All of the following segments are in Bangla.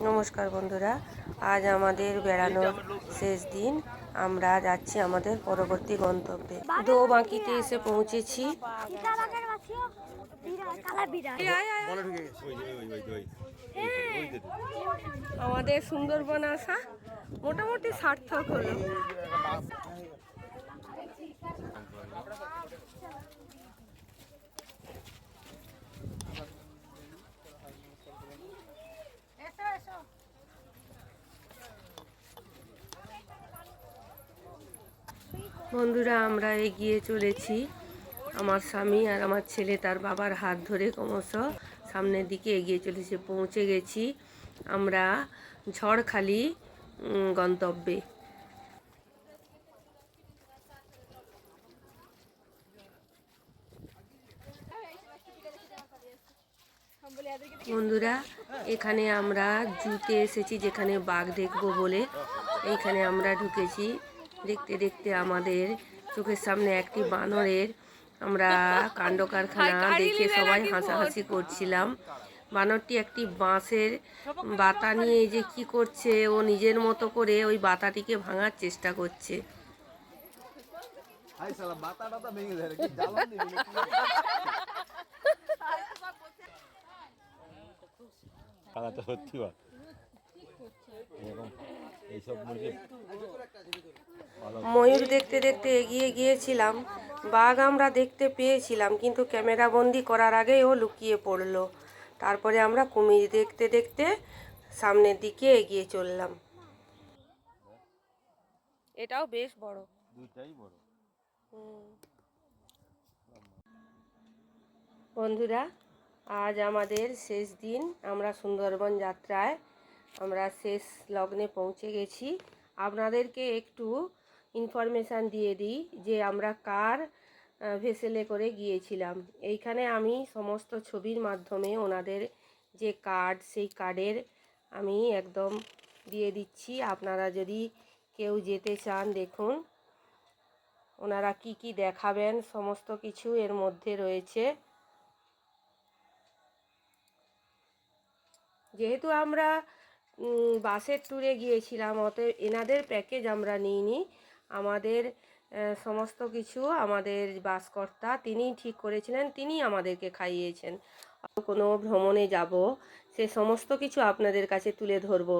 নমস্কার বন্ধুরা, আজ আমাদের বেড়ানোর শেষ দিন। আমরা যাচ্ছি আমাদের পরবর্তী গন্তব্যে। দোবাঁকিতে এসে পৌঁছেছি। আমাদের সুন্দরবন আসা মোটামুটি সার্থক হলো। বন্ধুরা, আমরা এগিয়ে চলেছি। আমার স্বামী আর আমার ছেলে তার বাবার হাত ধরে ক্রমশ সামনের দিকে এগিয়ে চলেছে। পৌঁছে গেছি আমরা ঝড়খালি গন্তব্যে। বন্ধুরা, এখানে আমরা জুতে এসেছি, যেখানে বাঘ দেখবো বলে এইখানে আমরা ঢুকেছি। দেখতে দেখতে আমাদের চোখের সামনে একটি বানরের আমরা কাণ্ড কারখানা দেখে সবাই হাসাহাসি করছিলাম। বানরটি একটি বাঁশের বাতা নিয়ে যে কি করছে, ও নিজের মতো করে ওই বাতাটিকে ভাঙার চেষ্টা করছে। ময়ূর দেখতে দেখতে এগিয়ে গিয়েছিলাম। বাঘ আমরা দেখতে পেয়েছিলাম, কিন্তু ক্যামেরা বন্দি করার আগেই ও লুকিয়ে পড়লো। তারপরে আমরা কুমির দেখতে দেখতে সামনের দিকে এগিয়ে চললাম। এটাও বেশ বড়, দুইটাই বড়। বন্ধুরা, আজ আমাদের শেষ দিন। আমরা সুন্দরবন যাত্রায় আমরা শেষ লগ্নে পৌঁছে গেছি। আপনাদেরকে একটু ইনফরমেশান দিয়ে দিই যে আমরা কার ভেসেলে করে গিয়েছিলাম। এইখানে আমি সমস্ত ছবির মাধ্যমে ওনাদের যে কার্ড, সেই কার্ডের আমি একদম দিয়ে দিচ্ছি। আপনারা যদি কেউ যেতে চান, দেখুন ওনারা কি কি দেখাবেন, সমস্ত কিছু এর মধ্যে রয়েছে। যেহেতু আমরা বাসের ট্যুরে গিয়েছিলাম, অতএব এনাদের প্যাকেজ আমরা নিইনি। আমাদের সমস্ত কিছু আমাদের বাসকর্তা তিনিই ঠিক করেছিলেন, তিনিই আমাদেরকে খাইয়েছেন। কোনো ভ্রমণে যাব, সে সমস্ত কিছু আপনাদের কাছে তুলে ধরব।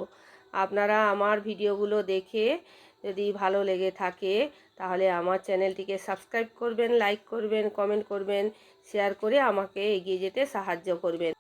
আপনারা আমার ভিডিওগুলো দেখে যদি ভালো লেগে থাকে, তাহলে আমার চ্যানেলটিকে সাবস্ক্রাইব করবেন, লাইক করবেন, কমেন্ট করবেন, শেয়ার করে আমাকে এগিয়ে যেতে সাহায্য করবেন।